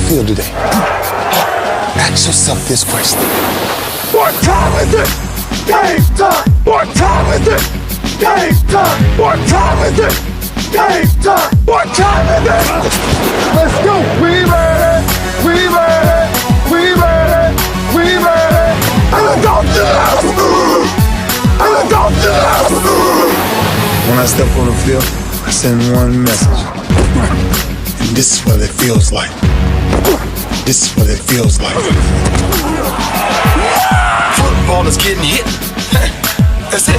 feel today? Ask yourself this question. What time is it? Game time! What time is it? Game time! What time is it? Game time! What time is it? Let's go! We ready! We ready! We ready! We ready! And don't do that! And don't do that! When I step on the field, I send one message. And this is what it feels like. This is what it feels like. Football is getting hit. That's it.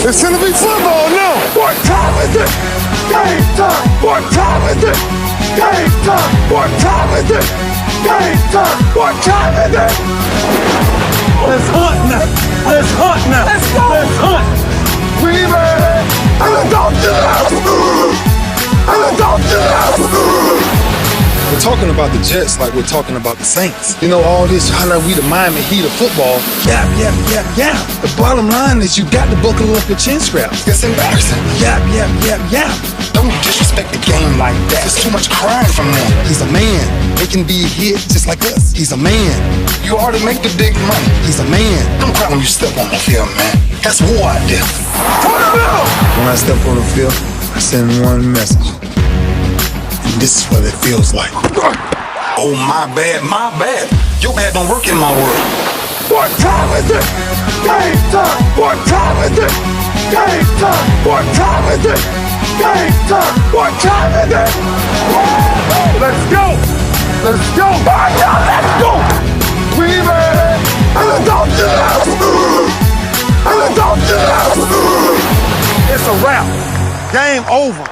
It's gonna be football now. What time is it? Game time. What time is it? Game time. What time is it? Game time. What time is it? Let's hunt now. Let's hunt now. Let's go. Let's hunt. We ready. And don't do that. And don't do that. We're talking about the Jets like we're talking about the Saints. You know, all this, how like we the Miami Heat of football. Yap, yap, yap, yap. The bottom line is you got to buckle up your chin straps. It's embarrassing. Yap, yap, yap, yap. Don't disrespect the game like that. There's too much crying from them. He's a man. They can be hit just like us. He's a man. You already make the big money. He's a man. Don't cry when you step on the field, man. That's war out there. When I step on the field, I send one message. And this is what it feels like. Oh, my bad, my bad. Your bad don't work in my world. What time is it? Game time. What time is it? Game time. What time is it? Game time. What time is it? Let's go. Let's go. Let's go. We ready. And don't do that. And don't do that. It's a wrap. Game over.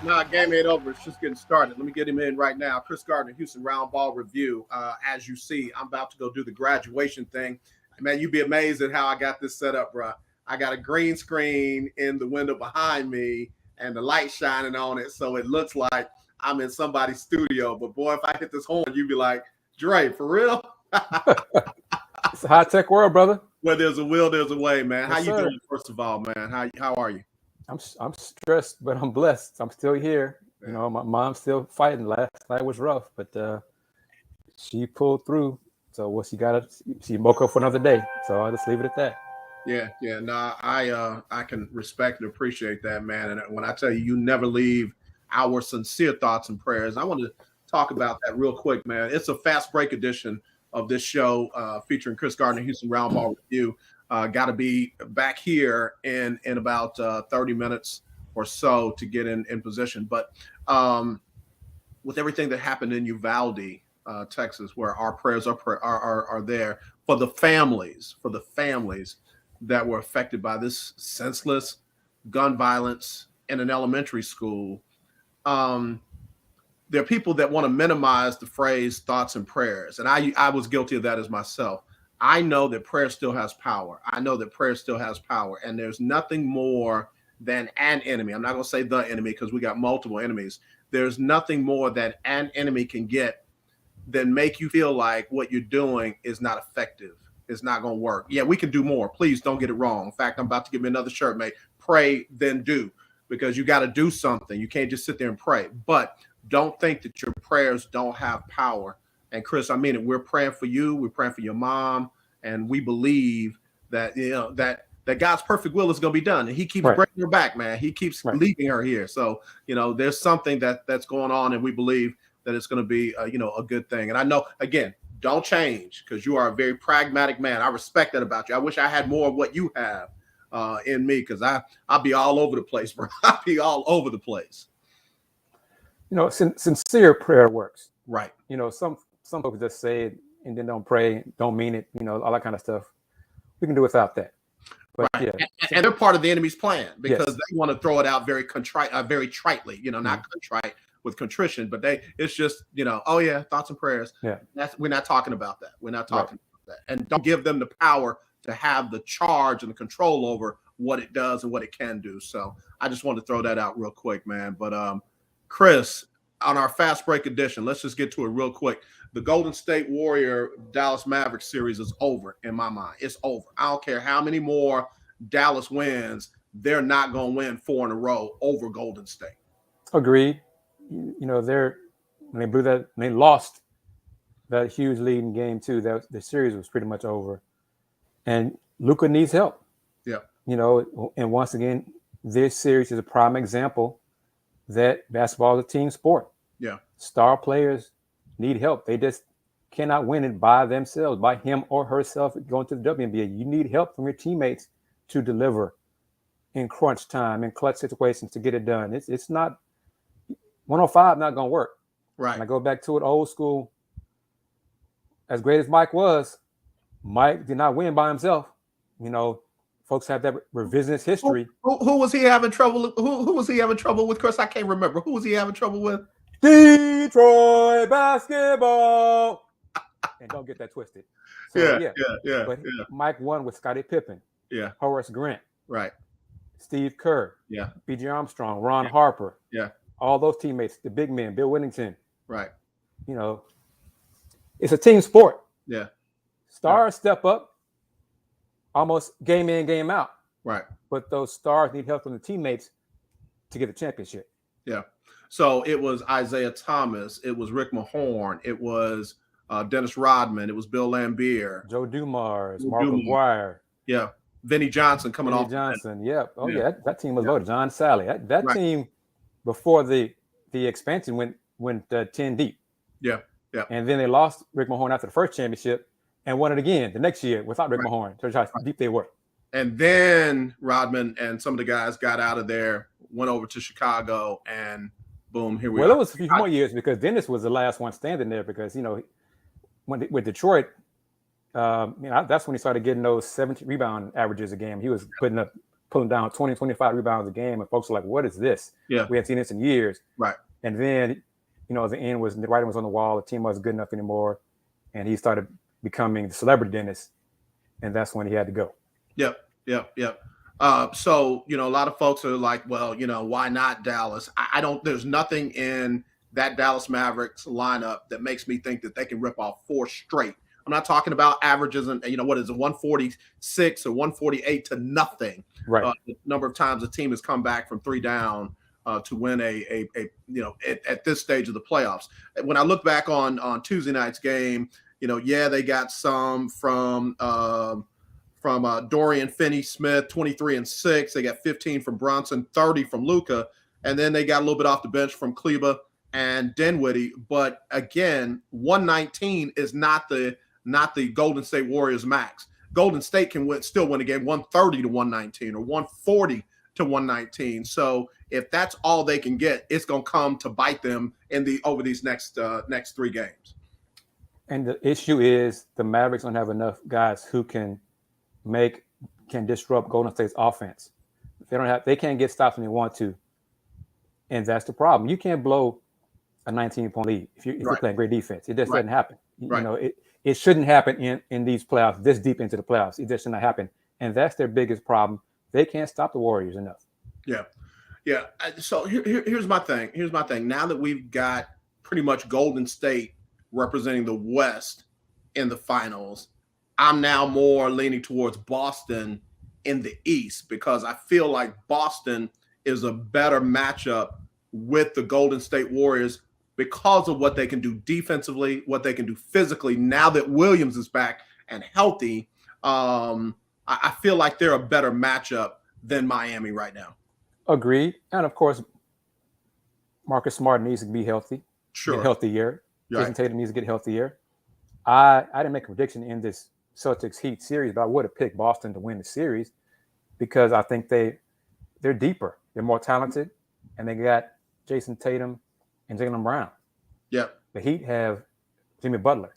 Nah, game ain't over. It's just getting started. Let me get him in right now. Kris Gardner, Houston Roundball review. As you see, I'm about to go do the graduation thing. Man, you'd be amazed at how I got this set up, bro. I got a green screen in the window behind me and the light shining on it, so it looks like I'm in somebody's studio. But boy, if I hit this horn, you'd be like, Dre, for real? It's a high-tech world, brother. Where there's a will, there's a way, man. Yes, how you sir. doing, first of all, man? How are you? I'm stressed, but I'm blessed. I'm still here. You know, my mom's still fighting. Last night was rough, but she pulled through. So she woke up for another day. So I'll just leave it at that. Yeah. No, I can respect and appreciate that, man. And when I tell you, you never leave our sincere thoughts and prayers. I want to talk about that real quick, man. It's a fast break edition of this show featuring Kris Gardner, Houston Roundball review. Got to be back here in about 30 minutes or so to get in position. But with everything that happened in Uvalde, Texas, where our prayers are there for the families that were affected by this senseless gun violence in an elementary school. There are people that want to minimize the phrase thoughts and prayers. And I was guilty of that as myself. I know that prayer still has power. And there's nothing more than an enemy. I'm not going to say the enemy because we got multiple enemies. There's nothing more that an enemy can get than make you feel like what you're doing is not effective. It's not going to work. Yeah, we can do more. Please don't get it wrong. In fact, I'm about to give me another shirt made. Pray, then do, because you got to do something. You can't just sit there and pray. But don't think that your prayers don't have power. And Kris, I mean it. We're praying for you. We're praying for your mom, and we believe that that God's perfect will is going to be done. And He keeps bringing her back, man. He keeps leaving her here. So there's something that's going on, and we believe that it's going to be a good thing. And I know, again, don't change because you are a very pragmatic man. I respect that about you. I wish I had more of what you have in me because I'll be all over the place, bro. I'll be all over the place. Sincere prayer works. Right. Some folks just say it and then don't pray, don't mean it, all that kind of stuff. We can do without that. But right. Yeah. And they're part of the enemy's plan because they want to throw it out very very tritely, not contrite with contrition, but it's just, oh yeah, thoughts and prayers. Yeah. We're not talking about that. We're not talking about that. And don't give them the power to have the charge and the control over what it does and what it can do. So I just wanted to throw that out real quick, man. But Kris, on our fast break edition, let's just get to it real quick. The Golden State Warrior Dallas Mavericks series is over in my mind. It's over. I don't care how many more Dallas wins. They're not going to win 4 in a row over Golden State. Agreed. When they blew that, they lost that huge lead in game 2. That the series was pretty much over, and Luka needs help. Yeah. You know, and once again, this series is a prime example that basketball is a team sport. Yeah. Star players need help. They just cannot win it by themselves, by him or herself going to the WNBA. You need help from your teammates to deliver in crunch time, in clutch situations to get it done. It's not 105 not going to work. Right. And I go back to it old school. As great as Mike was, Mike did not win by himself. You know, folks have that revisionist history. Who was he having trouble? Who was he having trouble with, Kris? I can't remember. Who was he having trouble with? Detroit basketball. And don't get that twisted. So, yeah. But Mike won with Scottie Pippen. Yeah. Horace Grant. Right. Steve Kerr. Yeah. B.J. Armstrong. Ron Harper. Yeah. All those teammates, the big men, Bill Whittington. Right. You know, it's a team sport. Yeah. Stars step up almost game in, game out. Right. But those stars need help from the teammates to get the championship. Yeah. So it was Isaiah Thomas. It was Rick Mahorn. It was Dennis Rodman. It was Bill Lambier. Joe Dumars, Mark McGuire. Yeah. Vinnie Johnson coming off. Johnson. Yep. Oh, yeah. That team was loaded. John Sally. That team before the expansion went 10 deep. Yeah. Yeah. And then they lost Rick Mahorn after the first championship and won it again the next year without Rick Mahorn. So how deep they were. And then Rodman and some of the guys got out of there, went over to Chicago, and boom, here we are. Well, it was a few more years because Dennis was the last one standing there because, you know, with Detroit, you know, that's when he started getting those 70 rebound averages a game. He was pulling down 20, 25 rebounds a game, and folks were like, what is this? Yeah. We haven't seen this in years. Right. And then, you know, the writing was on the wall. The team wasn't good enough anymore. And he started becoming the celebrity Dennis. And that's when he had to go. Yep. So, you know, a lot of folks are like, well, you know, why not Dallas? There's nothing in that Dallas Mavericks lineup that makes me think that they can rip off 4 straight. I'm not talking about averages and, you know, what is it, 146 or 148 to nothing. Right. The number of times a team has come back from 3 down to win a you know, at this stage of the playoffs. When I look back on Tuesday night's game, you know, they got some from Dorian Finney-Smith, 23 and 6. They got 15 from Bronson, 30 from Luka, and then they got a little bit off the bench from Kleba and Dinwiddie. But again, 119 is not the Golden State Warriors max. Golden State can still win a game 130 to 119 or 140 to 119. So if that's all they can get, it's going to come to bite them over these next 3 games. And the issue is the Mavericks don't have enough guys who can disrupt Golden State's offense. They can't get stops when they want to. And that's the problem. You can't blow a 19-point lead if you're playing great defense. It just doesn't happen. You know, it shouldn't happen in these playoffs, this deep into the playoffs. It just shouldn't happen. And that's their biggest problem. They can't stop the Warriors enough. Yeah. So here's my thing. Now that we've got pretty much Golden State representing the West in the finals, I'm now more leaning towards Boston in the East because I feel like Boston is a better matchup with the Golden State Warriors because of what they can do defensively, what they can do physically. Now that Williams is back and healthy, I feel like they're a better matchup than Miami right now. Agreed. And of course, Marcus Smart needs to be healthy. Sure. Get healthier. Jason Tatum needs to get healthier. I didn't make a prediction in this Celtics Heat series, but I would have picked Boston to win the series because I think they're deeper. They're more talented, and they got Jason Tatum and Jaylen Brown. Yep. The Heat have Jimmy Butler,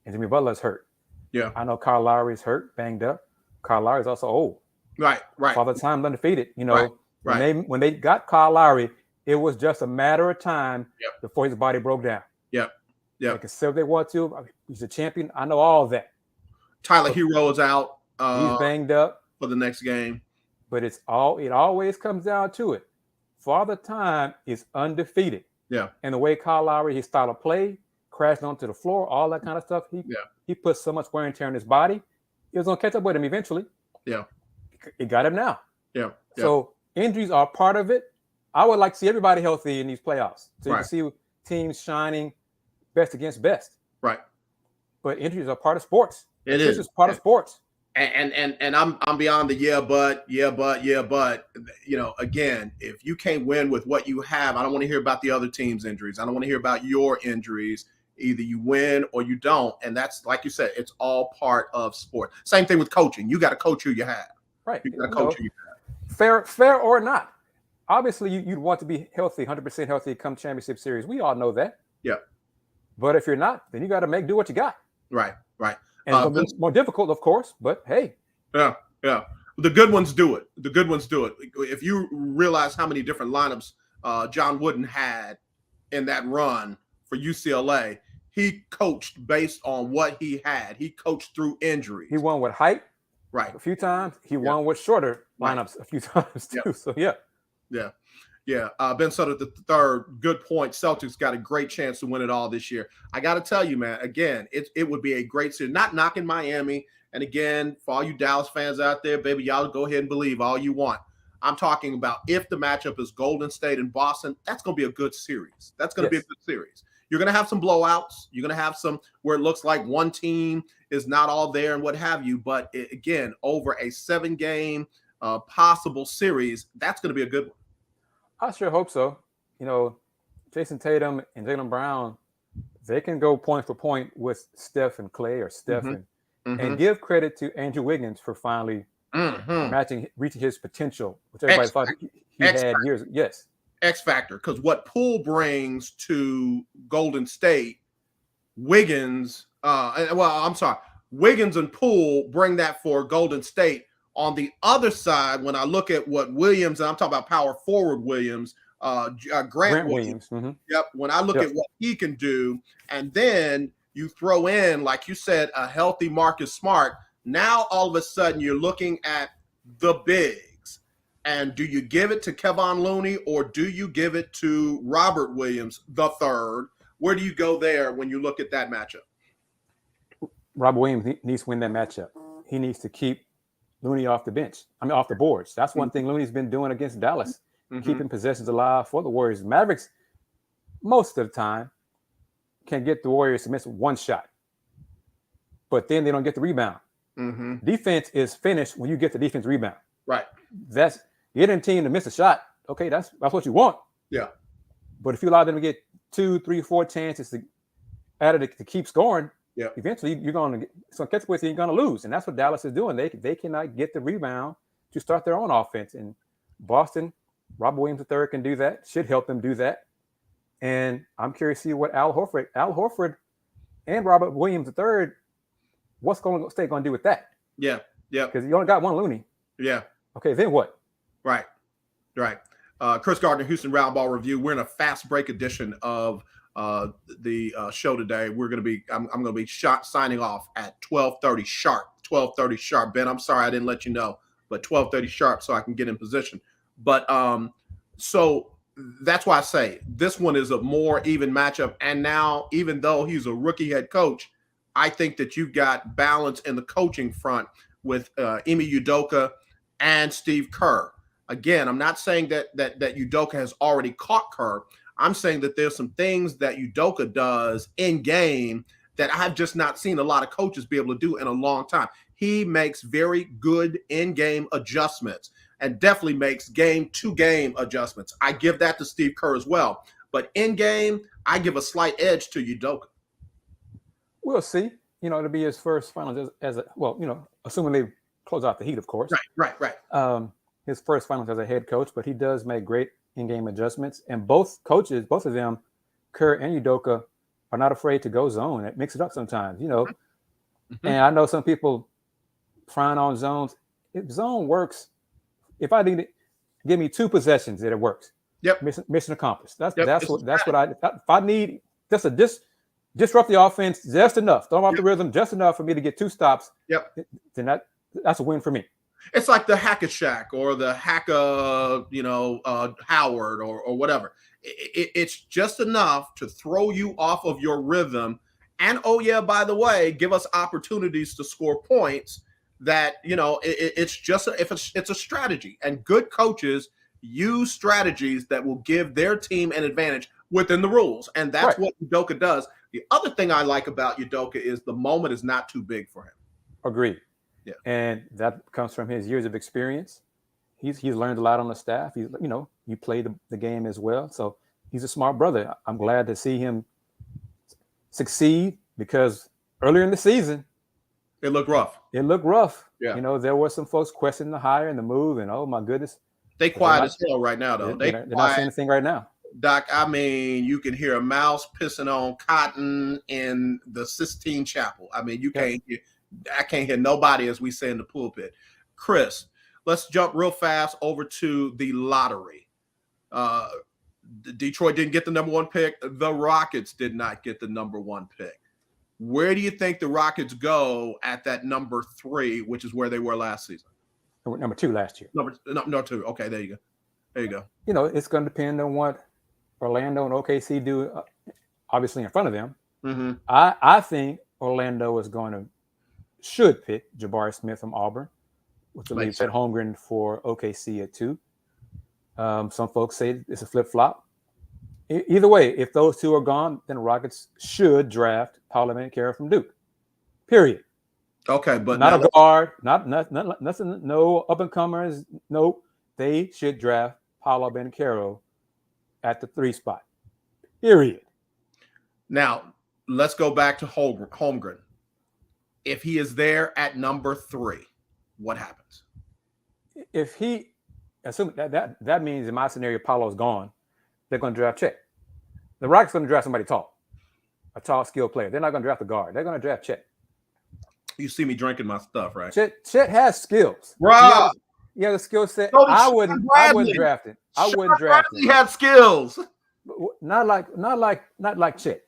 and Jimmy Butler's hurt. Yeah. I know Kyle Lowry's hurt, banged up. Kyle Lowry's also old. Right. Father time undefeated. You know, right. When they got Kyle Lowry, it was just a matter of time before his body broke down. Yep. They can say what they want to. He's a champion. I know all that. Tyler Hero is out. He's banged up for the next game. But it always comes down to it. Father Time is undefeated. Yeah. And the way Kyle Lowry, his style of play, crashed onto the floor, all that kind of stuff. He put so much wear and tear on his body. It was going to catch up with him eventually. Yeah. It got him now. Yeah. So injuries are part of it. I would like to see everybody healthy in these playoffs. So you can see teams shining best against best. Right. But injuries are part of sports. It This is is part of sports. And I'm beyond the but again, if you can't win with what you have, I don't want to hear about the other team's injuries. I don't want to hear about your injuries. Either you win or you don't, and that's, like you said, it's all part of sport. Same thing with coaching. You got to coach who you have. Right. You got to coach who you have. Fair or not. Obviously, you'd want to be healthy, 100% healthy, come championship series. We all know that. Yeah. But if you're not, then you got to do what you got. Right. And it's going to be more difficult, of course, but hey. Yeah. The good ones do it. If you realize how many different lineups John Wooden had in that run for UCLA, he coached based on what he had. He coached through injuries. He won with height a few times. He won with shorter lineups a few times too. Yep. So, yeah. Ben Sutter the third, good point. Celtics got a great chance to win it all this year. I got to tell you, man, again, it would be a great series. Not knocking Miami. And again, for all you Dallas fans out there, baby, y'all go ahead and believe all you want. I'm talking about if the matchup is Golden State and Boston, that's going to be a good series. That's going to be a good series. You're going to have some blowouts. You're going to have some where it looks like one team is not all there and what have you. But again, over a 7-game possible series, that's going to be a good one. I sure hope so. Jason Tatum and Jaylen Brown, they can go point for point with Steph and Clay or Steph and give credit to Andrew Wiggins for finally reaching his potential, which everybody thought he had years. Yes. X factor, because what Poole brings to Golden State, Wiggins and Poole bring that for Golden State. On the other side, when I look at what Williams, and I'm talking about power forward Williams, Grant Williams. Yep. When I look at what he can do, and then you throw in, like you said, a healthy Marcus Smart, now all of a sudden you're looking at the bigs. And do you give it to Kevon Looney or do you give it to Robert Williams the third? Where do you go there when you look at that matchup? Robert Williams needs to win that matchup. He needs to keep Looney off the bench. Off the boards. That's one thing Looney's been doing against Dallas, keeping possessions alive for the Warriors. Mavericks, most of the time, can get the Warriors to miss one shot, but then they don't get the rebound. Defense is finished when you get the defense rebound. Right. That's getting a team to miss a shot. Okay, that's what you want. Yeah. But if you allow them to get 2, 3, 4 chances to add it to keep scoring, eventually you're going to catch up with you. You're going to lose, and that's what Dallas is doing. They cannot get the rebound to start their own offense. And Boston, Robert Williams III can do that. Should help them do that. And I'm curious to see what Al Horford, and Robert Williams III, what's Golden State going to do with that? Yeah. Because you only got one Looney. Yeah. Okay, then what? Right. Kris Gardner, Houston Roundball Review. We're in a fast break edition of the show today. I'm going to be signing off at 12:30 sharp. 12:30 sharp. Ben, I'm sorry I didn't let you know, but 12:30 sharp so I can get in position. But so that's why I say this one is a more even matchup. And now, even though he's a rookie head coach, I think that you've got balance in the coaching front with Ime Udoka and Steve Kerr. Again, I'm not saying that Udoka has already caught Kerr. I'm saying that there's some things that Udoka does in game that I've just not seen a lot of coaches be able to do in a long time. He makes very good in-game adjustments and definitely makes game-to-game adjustments. I give that to Steve Kerr as well. But in-game, I give a slight edge to Udoka. We'll see. It'll be his first finals assuming they close out the Heat, of course. Right. His first finals as a head coach, but he does make great in-game adjustments. And both of them, Kerr and Udoka, are not afraid to go zone and mix it up sometimes, And I know some people frown on zones. If zone works, if I need it, give me 2 possessions that it works. Yep. Mission accomplished. That's what I if I need just disrupt the offense just enough, throw them off the rhythm just enough for me to get 2 stops. Yep. Then that's a win for me. It's like the Hack-a-Shack or the Howard or whatever. It's just enough to throw you off of your rhythm. And, by the way, give us opportunities to score points that, it's a strategy. And good coaches use strategies that will give their team an advantage within the rules. And that's what Udoka does. The other thing I like about Udoka is the moment is not too big for him. Agreed. Yeah. And that comes from his years of experience. He's learned a lot on the staff. He's, he played the game as well. So he's a smart brother. I'm glad to see him succeed because earlier in the season, it looked rough. Yeah. There were some folks questioning the hire and the move, and oh my goodness. They quiet as hell right now, though. They're not saying anything right now. Doc, I mean, you can hear a mouse pissing on cotton in the Sistine Chapel. I mean, I can't hear nobody, as we say in the pulpit. Kris, let's jump real fast over to the lottery. Detroit didn't get the number 1 pick. The Rockets did not get the number 1 pick. Where do you think the Rockets go at that number 3, which is where they were last season? Number 2 last year. Number 2. Okay, there you go. It's going to depend on what Orlando and OKC do, obviously in front of them. Mm-hmm. I think Orlando should pick Jabari Smith from Auburn, which will leave Chet Holmgren for OKC at 2. Some folks say it's a flip-flop. Either way, if those two are gone, then the Rockets should draft Paolo Banchero from Duke. Period. Okay, but not a guard, not nothing, no up-and-comers. No, they should draft Paolo Banchero at the 3 spot. Period. Now, let's go back to Holmgren. If he is there at number 3, what happens? If he, assume that means in my scenario, Paolo's gone, they're going to draft Chet. The Rockets are going to draft somebody tall, a tall, skilled player. They're not going to draft a guard. They're going to draft Chet. You see me drinking my stuff, right? Chet has skills. Right. He has a skill set. So I wouldn't draft him. I wouldn't draft him. He had skills. Not like Chet.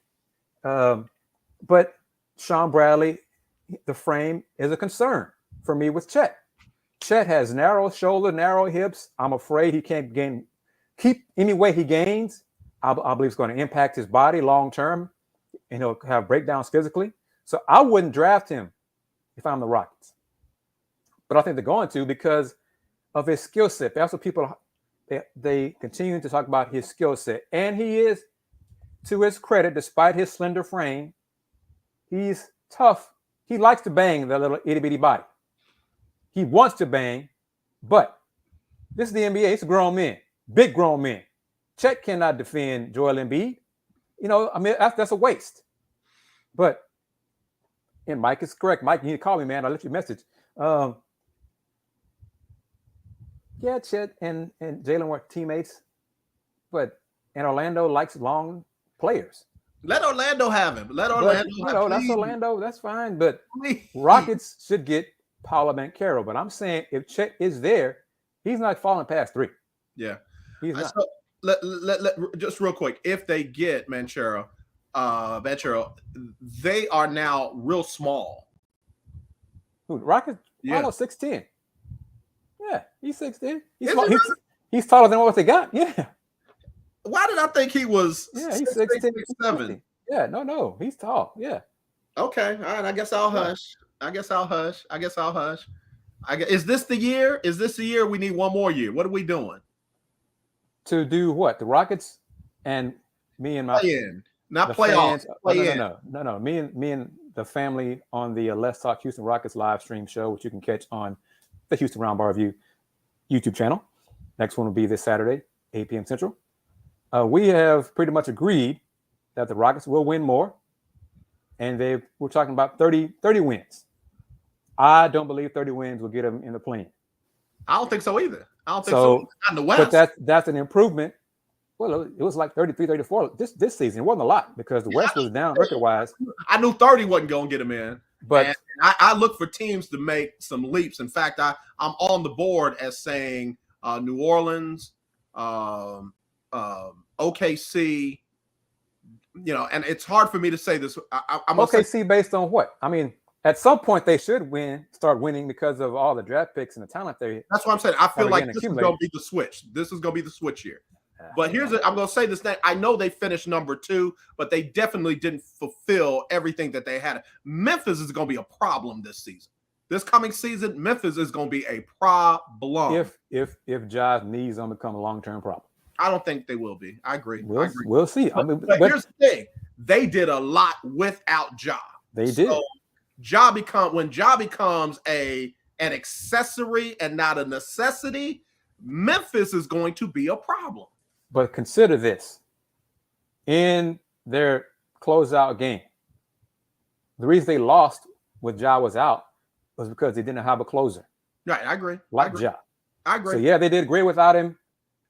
But Sean Bradley, the frame is a concern for me with Chet. Chet has narrow shoulder, narrow hips. I'm afraid he can't keep any weight he gains. I believe it's going to impact his body long term, and he'll have breakdowns physically. So I wouldn't draft him if I'm the Rockets. But I think they're going to because of his skill set. That's what people they continue to talk about his skill set, and he is, to his credit, despite his slender frame, he's tough. He likes to bang that little itty bitty body. He wants to bang, but this is the NBA. It's grown men, big grown men. Chet cannot defend Joel Embiid. That's a waste. But, and Mike is correct. Mike, you need to call me, man. I'll let you message. Yeah, Chet and Jalen were teammates, and Orlando likes long players. Let Orlando have him. That's Orlando. That's fine. But Rockets should get Paolo Banchero. But I'm saying if Chet is there, he's not falling past 3. Yeah, he's not. So just real quick, if they get Banchero, they are now real small. Who, Rockets? Yeah. Paolo's 6'10". Yeah, he's 6'10". He's taller than what they got. Yeah. Why did I think he was? Yeah, he's 6'10", 6'7". Yeah, no, he's tall. Yeah. Okay, all right. I guess I'll hush. Is this the year? Is this the year? We need one more year. What are we doing? To do what? The Rockets and me and my playoffs. No. Me and the family on the Let's Talk Houston Rockets live stream show, which you can catch on the Houston Roundball Review YouTube channel. Next one will be this Saturday, 8 p.m. Central. We have pretty much agreed that the Rockets will win more, and we're talking about 30 wins. I don't believe 30 wins will get them in the play-in. I don't think so either. I don't think so. Not in the West. But that's an improvement. Well, it was like 33, 34 this season. It wasn't a lot because the West was down record-wise. I knew 30 wasn't going to get them in. But and I look for teams to make some leaps. In fact, I'm on the board as saying New Orleans, OKC, and it's hard for me to say this. I'm OKC based on what? I mean, at some point they should start winning because of all the draft picks and the talent they. That's what I'm saying. I feel like this is going to be the switch. This is going to be the switch here. But I'm going to say this thing. I know they finished number 2, but they definitely didn't fulfill everything that they had. Memphis is going to be a problem this season. This coming season, Memphis is going to be a problem. If Ja's knees don't become a long-term problem. I don't think they will be. I agree. We'll see. But here's the thing. they did a lot without Ja. They did. When Ja becomes an accessory and not a necessity, Memphis is going to be a problem. But consider this. In their closeout game, the reason they lost with Ja was out was because they didn't have a closer. Right, I agree. Ja. I agree. So, yeah, they did great without him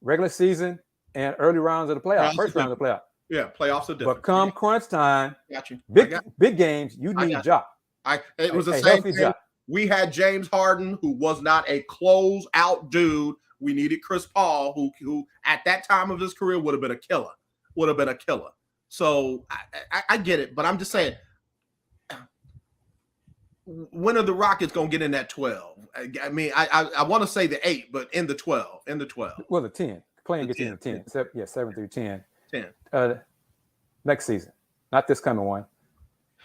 regular season and early rounds of the playoffs, first round of the playoffs. Yeah, playoffs are different. But come crunch time, got you. Big games, you need Ja. It was the same thing. Ja. We had James Harden, who was not a close-out dude. We needed Chris Paul, who at that time of his career would have been a killer. So I get it, but I'm just saying, when are the Rockets going to get in that 12? I mean, I want to say the 8, but in the 12. Well, the 10. Playing gets in the 10. 7 through 10. 10. Next season, not this coming one.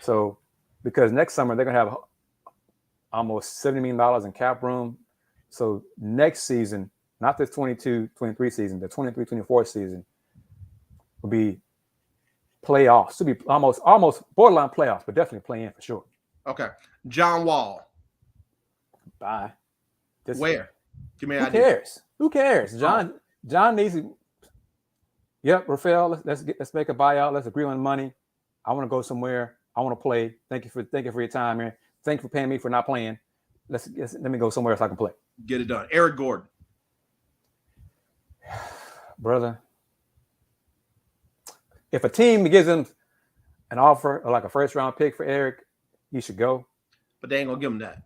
So, because next summer they're going to have almost $70 million in cap room. So next season, not this 22-23 season, the 23-24 season will be playoffs. To be almost borderline playoffs, but definitely play in for sure. Okay. John Wall. Bye. Where? Give me an Who idea. cares? Who cares? John needs to. Yep, Rafael, let's make a buyout. Let's agree on money. I want to go somewhere. I want to play. Thank you for your time here. Thank you for paying me for not playing. Let me go somewhere so I can play. Get it done. Eric Gordon. Brother, if a team gives him an offer like a first round pick for Eric, he should go. But they ain't gonna give him that.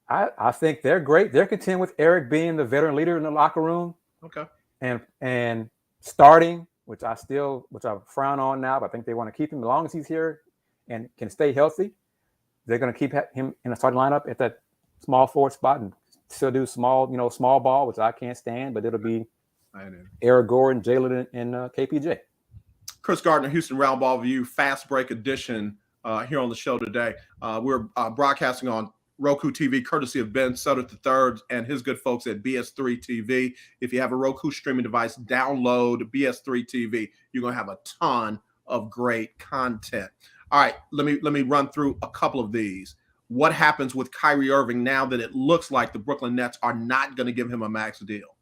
I think they're great. They're content with Eric being the veteran leader in the locker room. Okay. And starting, which I frown on now, but I think they want to keep him as long as he's here and can stay healthy. They're going to keep him in the starting lineup at that small forward spot and still do small ball, which I can't stand, but it'll be Eric Gordon, Jalen, and KPJ. Kris Gardner, Houston Roundball View, fast break edition here on the show today. We're broadcasting on Roku TV, courtesy of Ben Sutter III and his good folks at BS3 TV. If you have a Roku streaming device, download BS3 TV. You're going to have a ton of great content. All right, let me run through a couple of these. What happens with Kyrie Irving now that it looks like the Brooklyn Nets are not going to give him a max deal?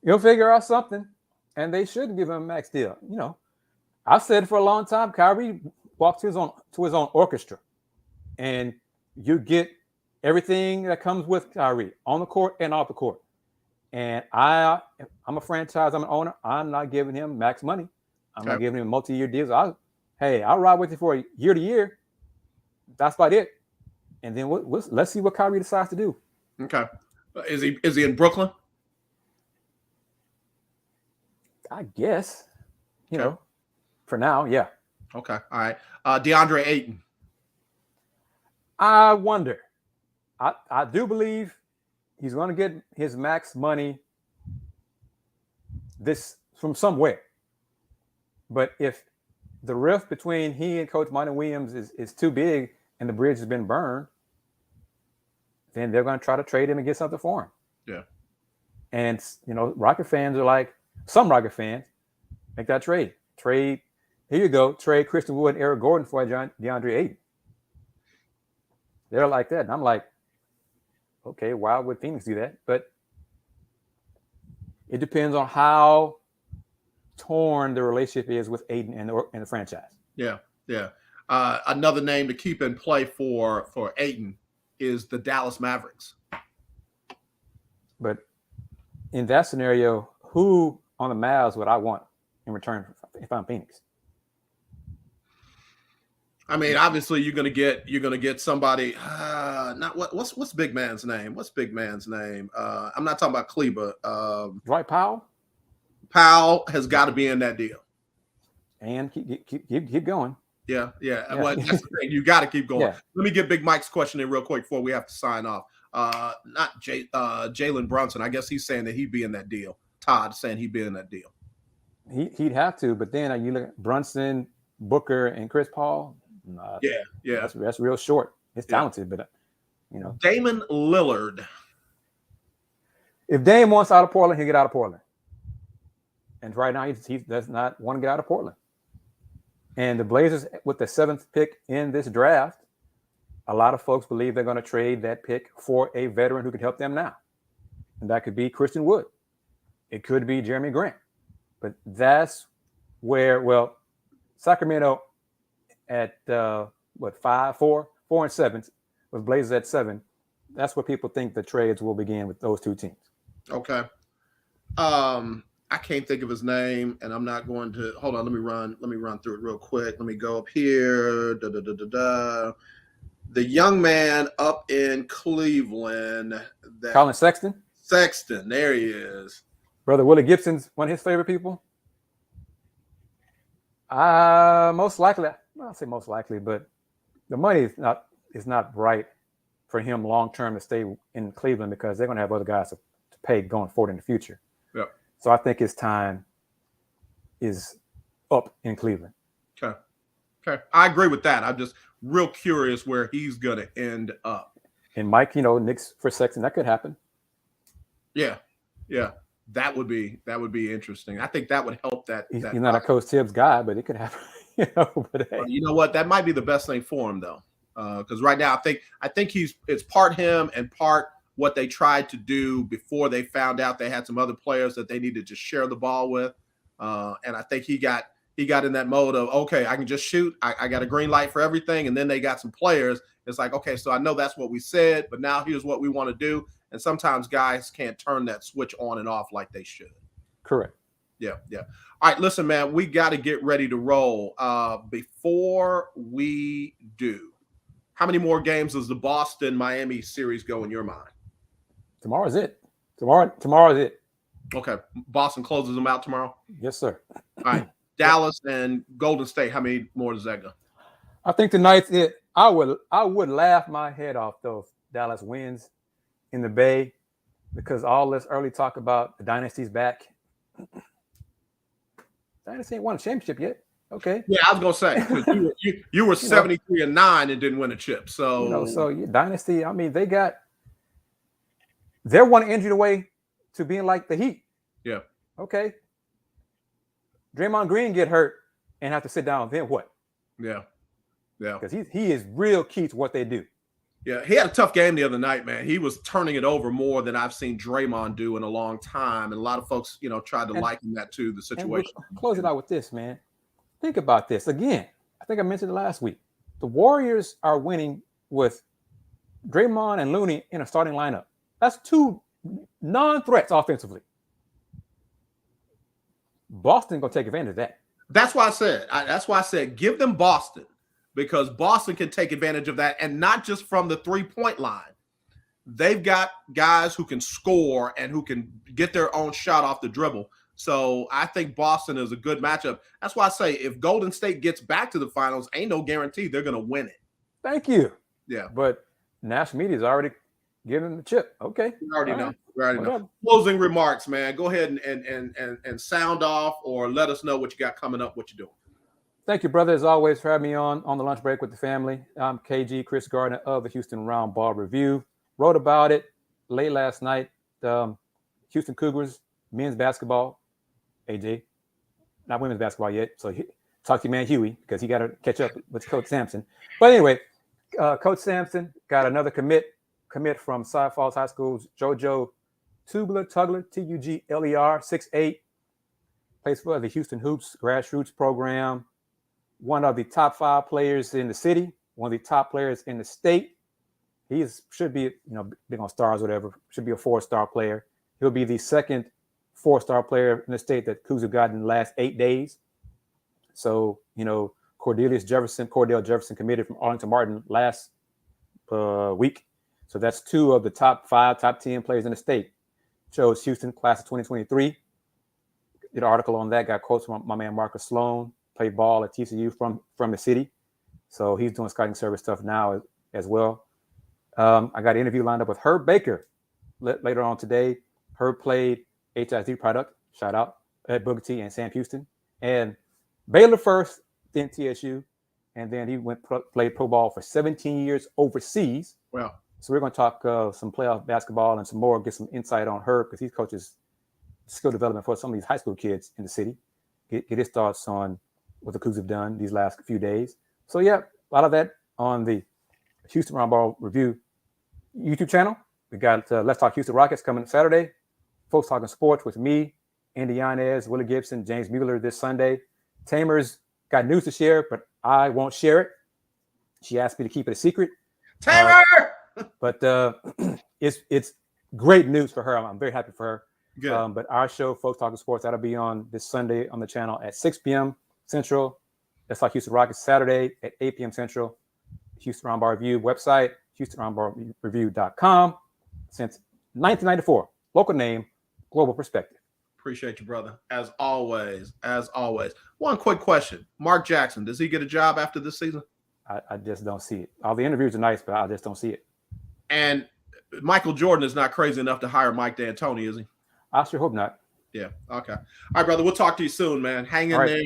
He'll figure out something, and they should give him a max deal. I've said for a long time, Kyrie walked to his own orchestra, and you get everything that comes with Kyrie on the court and off the court. And I'm a franchise. I'm an owner. I'm not giving him max money. I'm not giving him multi-year deals. I'll ride with you for year to year. That's about it. And then let's see what Kyrie decides to do. Okay. Is he in Brooklyn? I guess. For now, yeah. Okay. All right. DeAndre Ayton. I wonder. I do believe he's going to get his max money from somewhere. But if the rift between he and Coach Monty Williams is too big and the bridge has been burned, then they're going to try to trade him and get something for him. Yeah. And, Rocket fans are like, some Rocket fans, make that trade. Here you go. Trade Christian Wood and Eric Gordon for DeAndre Ayton. They're like that. And I'm like, okay, why would Phoenix do that? But it depends on how torn the relationship is with Ayton and the franchise. Yeah, yeah. Another name to keep in play for Ayton is the Dallas Mavericks. But in that scenario, who on the Mavs would I want in return if I'm Phoenix? I mean, obviously you're gonna get somebody. What's big man's name? What's big man's name? I'm not talking about Kleba. Dwight Powell. Powell has got to be in that deal. And keep going. Yeah. Well, that's the thing. You got to keep going. Yeah. Let me get Big Mike's question in real quick before we have to sign off. Not Jalen Brunson. I guess he's saying that he'd be in that deal. Todd saying he'd be in that deal. He'd have to, but then you look at Brunson, Booker, and Chris Paul. Yeah. That's real short. It's talented, but Damon Lillard. If Dame wants out of Portland, he'll get out of Portland. And right now, he does not want to get out of Portland. And the Blazers, with the 7th pick in this draft, a lot of folks believe they're going to trade that pick for a veteran who can help them now. And that could be Christian Wood. It could be Jeremy Grant. But that's where, well, Sacramento at 4 and 7, with Blazers at 7. That's where people think the trades will begin with those two teams. Okay. I can't think of his name, and I'm not going to. Hold on, let me run through it real quick. Let me go up here. The young man up in Cleveland. Colin Sexton. Sexton, there he is. Brother Willie Gibson's one of his favorite people. Most likely, I'll say most likely, but the money is not right for him long term to stay in Cleveland because they're going to have other guys to pay going forward in the future. Yep. So I think his time is up in Cleveland. Okay. I agree with that. I'm just real curious where he's going to end up. And Mike, Knicks for Sexton, that could happen. Yeah. That would be interesting. I think that would help that. He's not a Coach Tibbs guy, but it could happen. But hey. You know what? That might be the best thing for him, though, because right now I think it's part him and part what they tried to do before they found out they had some other players that they needed to share the ball with, and I think he got in that mode of, okay, I can just shoot. I got a green light for everything, and then they got some players. It's like, okay, so I know that's what we said, but now here's what we want to do. And sometimes guys can't turn that switch on and off like they should. Correct. Yeah. All right, listen, man, we got to get ready to roll. Before we do, how many more games does the Boston-Miami series go in your mind? Tomorrow's it. Tomorrow's it. Okay. Boston closes them out tomorrow? Yes, sir. All right. Dallas and Golden State, how many more does that go? I think tonight's it. I would laugh my head off though if Dallas wins in the Bay, because all this early talk about the dynasty's back. Dynasty ain't won a championship yet. Okay. Yeah, I was gonna say you were 73-9 and didn't win a chip. So Dynasty. I mean, they're one injury away to being like the Heat. Yeah. Okay. Draymond Green get hurt and have to sit down. Then what? Yeah. Because he is real key to what they do. Yeah, he had a tough game the other night, man. He was turning it over more than I've seen Draymond do in a long time, and a lot of folks, tried to liken that to the situation. Close it out with this, man. Think about this again. I think I mentioned it last week. The Warriors are winning with Draymond and Looney in a starting lineup. That's two non-threats offensively. Boston gonna take advantage of that. That's why I said give them Boston, because Boston can take advantage of that, and not just from the 3-point line. They've got guys who can score and who can get their own shot off the dribble. So I think Boston is a good matchup. That's why I say if Golden State gets back to the finals, ain't no guarantee they're going to win it. Thank you. Yeah. But national media is already giving them the chip. Okay. We already know. Closing remarks, man. Go ahead and sound off, or let us know what you got coming up, what you're doing. Thank you, brother, as always, for having me on the lunch break with the family. I'm KG, Kris Gardner of the Houston Roundball Review. Wrote about it late last night. Houston Cougars, men's basketball. AJ, not women's basketball yet. So talk to your man Huey, because he got to catch up with Coach Sampson. But anyway, Coach Sampson got another commit from Cy Falls High School's JoJo Tugler, Tugler, 6'8", plays for the Houston Hoops grassroots program. One of the top 5 players in the city, one of the top players in the state. He should be, big on stars, whatever, should be a 4-star player. He'll be the second 4-star player in the state that Cougs have gotten in the last 8 days. So, Cordell Jefferson committed from Arlington Martin last week. So that's 2 of the top 5, top 10 players in the state. Chose Houston, class of 2023. Did an article on that, got quotes from my man Marcus Sloan. Played ball at TCU from the city. So he's doing scouting service stuff now as well. I got an interview lined up with Herb Baker later on today. Herb played HID product, shout out, at Booker T and Sam Houston. And Baylor first, then TSU. And then he played pro ball for 17 years overseas. Wow. So we're going to talk some playoff basketball and some more, get some insight on Herb, because he coaches skill development for some of these high school kids in the city. Get his thoughts on what the Cougs have done these last few days. So yeah, a lot of that on the Houston Roundball Review YouTube channel. We got Let's Talk Houston Rockets coming Saturday. Folks Talking Sports with me, Andy Yanez, Willie Gibson, James Mueller this Sunday. Tamer's got news to share, but I won't share it. She asked me to keep it a secret. Tamer! But it's great news for her. I'm very happy for her. Good. But our show, Folks Talking Sports, that'll be on this Sunday on the channel at 6 p.m. Central. Let's Talk Houston Rockets Saturday at 8 p.m. Central. Houston Roundball Review website, HoustonRoundballReview.com. Since 1994. Local name, global perspective. Appreciate you, brother. As always. One quick question. Mark Jackson, does he get a job after this season? I just don't see it. All the interviews are nice, but I just don't see it. And Michael Jordan is not crazy enough to hire Mike D'Antoni, is he? I sure hope not. Yeah. Okay. All right, brother. We'll talk to you soon, man. Hang in All there.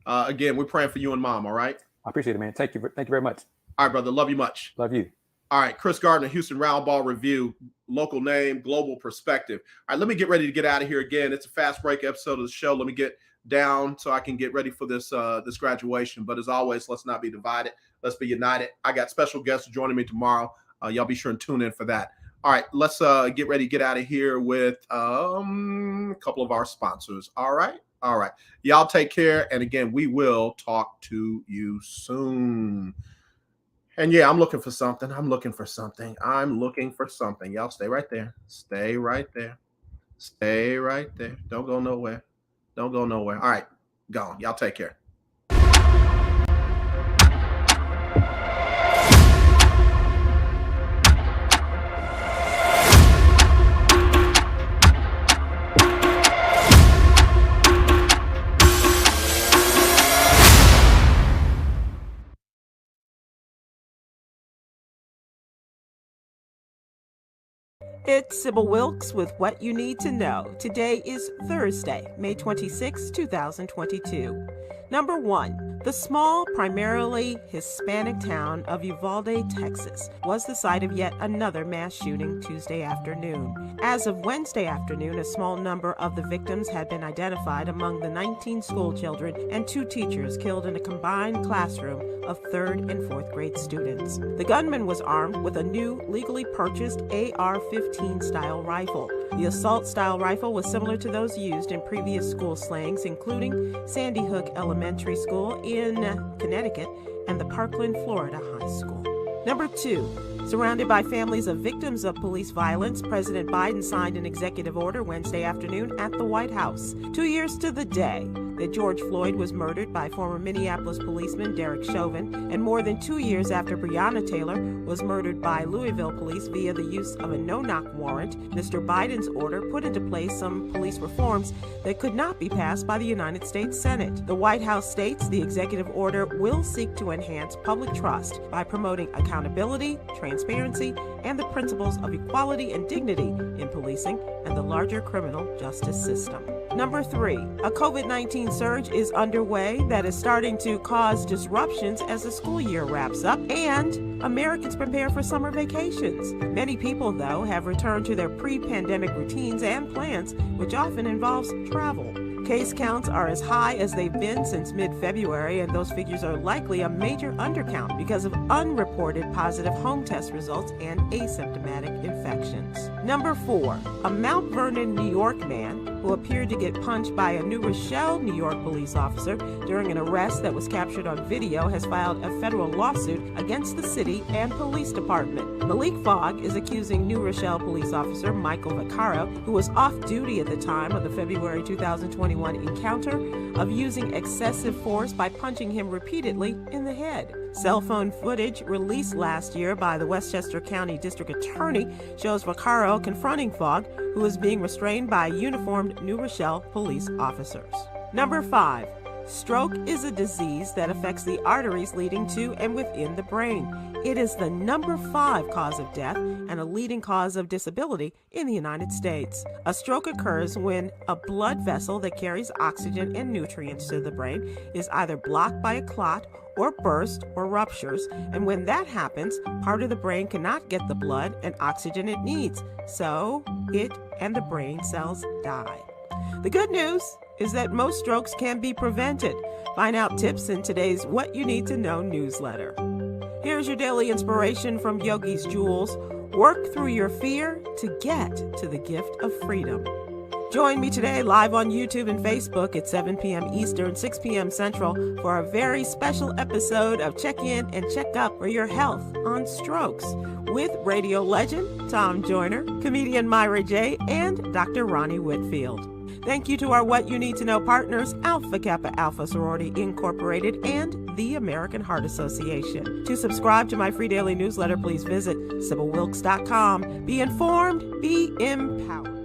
right. Again, we're praying for you and mom. All right. I appreciate it, man. Thank you very much. All right, brother. Love you much. Love you. All right. Kris Gardner, Houston Roundball Review, local name, global perspective. All right. Let me get ready to get out of here again. It's a fast break episode of the show. Let me get down so I can get ready for this graduation. But as always, let's not be divided. Let's be united. I got special guests joining me tomorrow. Y'all be sure and tune in for that. All right, let's get ready to get out of here with a couple of our sponsors. All right. Y'all take care. And again, we will talk to you soon. And yeah, I'm looking for something. Y'all stay right there. Don't go nowhere. All right, gone. Y'all take care. It's Sybil Wilkes with what you need to know. Today is Thursday, May 26, 2022. Number 1, the small, primarily Hispanic town of Uvalde, Texas, was the site of yet another mass shooting Tuesday afternoon. As of Wednesday afternoon, a small number of the victims had been identified among the 19 school children and 2 teachers killed in a combined classroom of 3rd and 4th grade students. The gunman was armed with a new, legally purchased AR-15 style rifle. The assault-style rifle was similar to those used in previous school slayings, including Sandy Hook Elementary School in Connecticut and the Parkland, Florida High School. Number 2, surrounded by families of victims of police violence, President Biden signed an executive order Wednesday afternoon at the White House. 2 years to the day that George Floyd was murdered by former Minneapolis policeman Derek Chauvin, and more than 2 years after Breonna Taylor was murdered by Louisville police via the use of a no-knock warrant, Mr. Biden's order put into place some police reforms that could not be passed by the United States Senate. The White House states the executive order will seek to enhance public trust by promoting accountability, transparency, and the principles of equality and dignity in policing and the larger criminal justice system. Number 3, a COVID-19 surge is underway that is starting to cause disruptions as the school year wraps up and Americans prepare for summer vacations. Many people, though, have returned to their pre-pandemic routines and plans, which often involves travel. Case counts are as high as they've been since mid-February, and those figures are likely a major undercount because of unreported positive home test results and asymptomatic infections. Number 4, a Mount Vernon, New York man who appeared to get punched by a New Rochelle, New York police officer during an arrest that was captured on video has filed a federal lawsuit against the city and police department. Malik Fogg is accusing New Rochelle police officer Michael Vaccaro, who was off duty at the time of the February 2021 encounter, of using excessive force by punching him repeatedly in the head. Cell phone footage released last year by the Westchester County District Attorney shows Vaccaro confronting Fogg, who is being restrained by uniformed New Rochelle police officers. Number 5. Stroke is a disease that affects the arteries leading to and within the brain. It is the number 5 cause of death and a leading cause of disability in the United States. A stroke occurs when a blood vessel that carries oxygen and nutrients to the brain is either blocked by a clot or bursts or ruptures, and when that happens, part of the brain cannot get the blood and oxygen it needs, so it and the brain cells die. The good news is that most strokes can be prevented. Find out tips in today's What You Need to Know newsletter. Here's your daily inspiration from Yogi's Jewels. Work through your fear to get to the gift of freedom. Join me today live on YouTube and Facebook at 7 p.m. Eastern, 6 p.m. Central for a very special episode of Check In and Check Up for Your Health on Strokes with radio legend Tom Joyner, comedian Myra J., and Dr. Ronnie Whitfield. Thank you to our What You Need to Know partners, Alpha Kappa Alpha Sorority Incorporated and the American Heart Association. To subscribe to my free daily newsletter, please visit SybylWilkes.com. Be informed, be empowered.